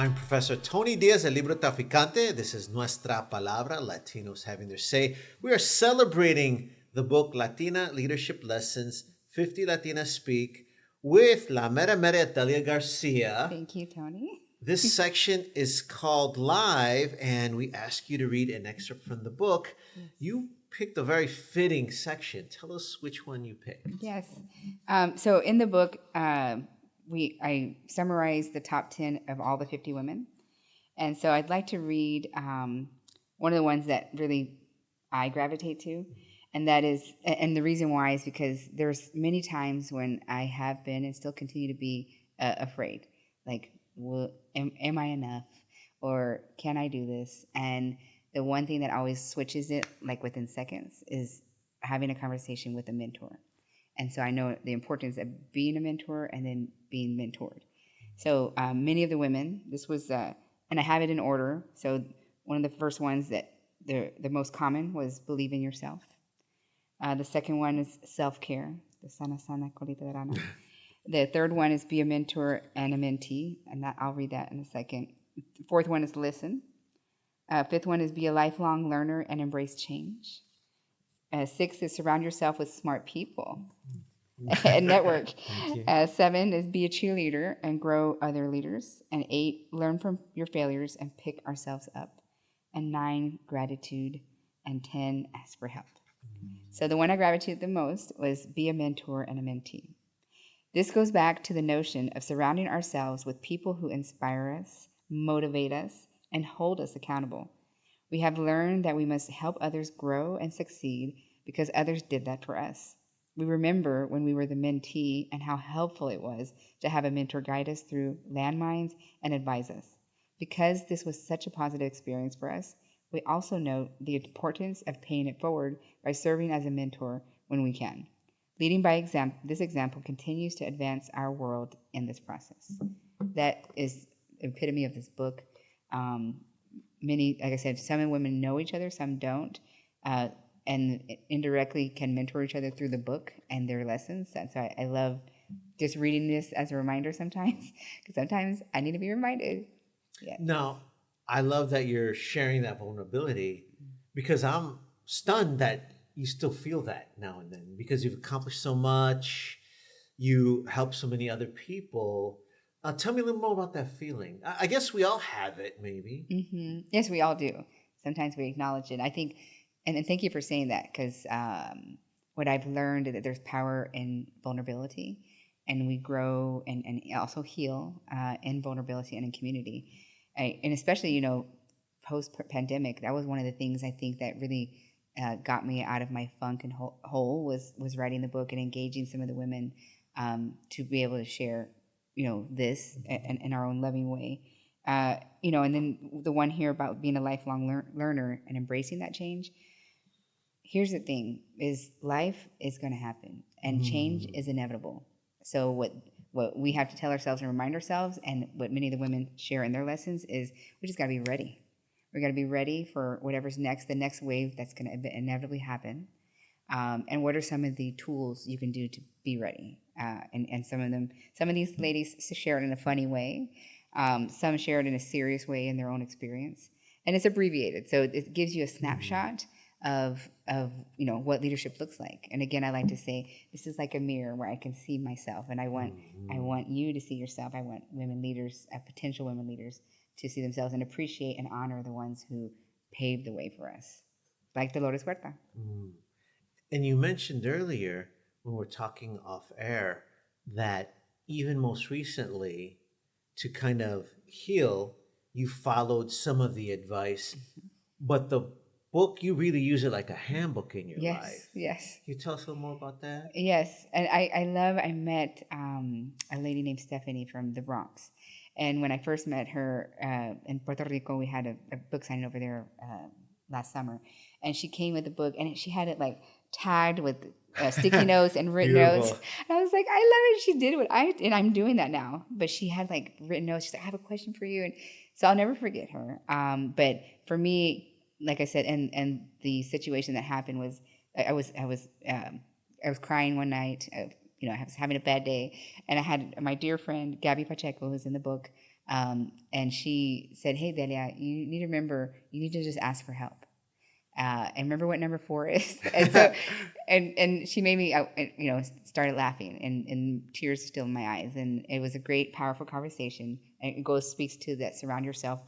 I'm Professor Tony Diaz, el libro traficante. This is Nuestra Palabra, Latinos having their say. We are celebrating the book Latina Leadership Lessons, 50 Latinas Speak, with La Mera Mera Delia Garcia. Thank you, Tony. This section is called Live, and we ask you to read an excerpt from the book. Yes. You picked a very fitting section. Tell us which one you picked. Yes. So in the book, I summarized the top 10 of all the 50 women. And so I'd like to read one of the ones that really I gravitate to. And that is, and the reason why is because there's many times when I have been and still continue to be afraid. Like, am I enough? Or can I do this? And the one thing that always switches it, like within seconds, is having a conversation with a mentor. And so I know the importance of being a mentor and then being mentored. So many of the women, this was, and I have it in order. So one of the first ones that the most common was believe in yourself. The second one is self-care. The sana sana colita de rana. The third one is be a mentor and a mentee, and that I'll read that in a second. The fourth one is listen. Fifth one is be a lifelong learner and embrace change. Sixth is surround yourself with smart people and network. 7 is be a cheerleader and grow other leaders. And 8, learn from your failures and pick ourselves up. And 9, gratitude. And 10, ask for help. So the one I gravitated the most was be a mentor and a mentee. This goes back to the notion of surrounding ourselves with people who inspire us, motivate us, and hold us accountable. We have learned that we must help others grow and succeed because others did that for us. We remember when we were the mentee and how helpful it was to have a mentor guide us through landmines and advise us. Because this was such a positive experience for us, we also note the importance of paying it forward by serving as a mentor when we can. Leading by example, this example continues to advance our world in this process. That is the epitome of this book. Many, like I said, some women know each other, some don't, and indirectly can mentor each other through the book and their lessons. And so I love just reading this as a reminder sometimes, because sometimes I need to be reminded. Yeah. Now, I love that you're sharing that vulnerability because I'm stunned that you still feel that now and then because you've accomplished so much, you help so many other people. Tell me a little more about that feeling. I guess we all have it, maybe. Mm-hmm. Yes, we all do. Sometimes we acknowledge it. I think, and thank you for saying that, because what I've learned is that there's power in vulnerability, and we grow and also heal in vulnerability and in community. And especially, post-pandemic, that was one of the things I think that really got me out of my funk and hole was writing the book and engaging some of the women to be able to share this in our own loving way. And then the one here about being a lifelong learner and embracing that change. Here's the thing, is life is going to happen and change is inevitable. So what we have to tell ourselves and remind ourselves, and what many of the women share in their lessons, is we just got to be ready. We got to be ready for whatever's next, the next wave that's going to inevitably happen. And what are some of the tools you can do to be ready? And some of these ladies share it in a funny way. Some share it in a serious way in their own experience. And it's abbreviated, so it gives you a snapshot of what leadership looks like. And again, I like to say this is like a mirror where I can see myself, and I want you to see yourself. I want women leaders, potential women leaders, to see themselves and appreciate and honor the ones who paved the way for us, like Dolores Huerta. And you mentioned earlier when we're talking off air that even most recently, to kind of heal, you followed some of the advice, but the book, you really use it like a handbook in your life. Yes. Can you tell us a little more about that? Yes. And I met a lady named Stephanie from the Bronx. And when I first met her in Puerto Rico, we had a book signing over there last summer. And she came with a book, and she had it like tagged with sticky notes and written notes. And I was like, I love it. She did and I'm doing that now. But she had like written notes. She's like, I have a question for you. And so I'll never forget her. But for me, like I said, and the situation that happened was I was crying one night. I was having a bad day, and I had my dear friend Gabby Pacheco, who's in the book, And she said, "Hey, Delia, you need to remember, you need to just ask for help. And remember what number 4 is." And so, and she made me, started laughing, and tears still in my eyes. And it was a great, powerful conversation. And it speaks to that, surround yourself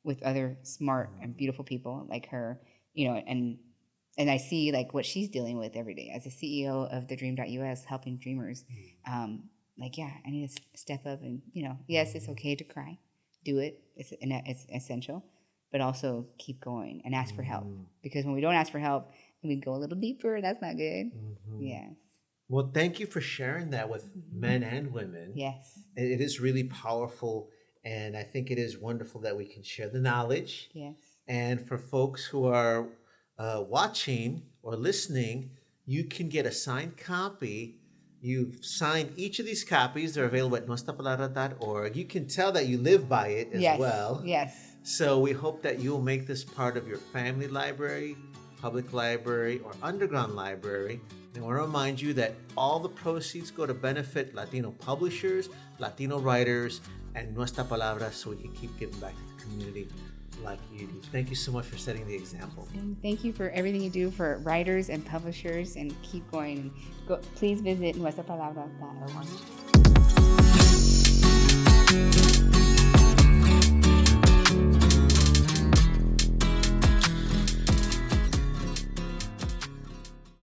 with other smart and beautiful people like her, and I see like what she's dealing with every day as a CEO of the Dream.us, helping dreamers. I need to step up and, yes, it's okay to cry. Do it. It's essential. But also keep going and ask for help. Because when we don't ask for help, we go a little deeper. That's not good. Yes. Well, thank you for sharing that with men and women. Yes. It is really powerful. And I think it is wonderful that we can share the knowledge. Yes. And for folks who are watching or listening, you can get a signed copy. You've signed each of these copies. They're available at nuestrapalabra.org. You can tell that you live by it as well. Yes. So we hope that you'll make this part of your family library, public library, or underground library. And I want to remind you that all the proceeds go to benefit Latino publishers, Latino writers, and Nuestra Palabra, so we can keep giving back to the community like you do. Thank you so much for setting the example. And thank you for everything you do for writers and publishers, and keep going. Please visit nuestrapalabra.org.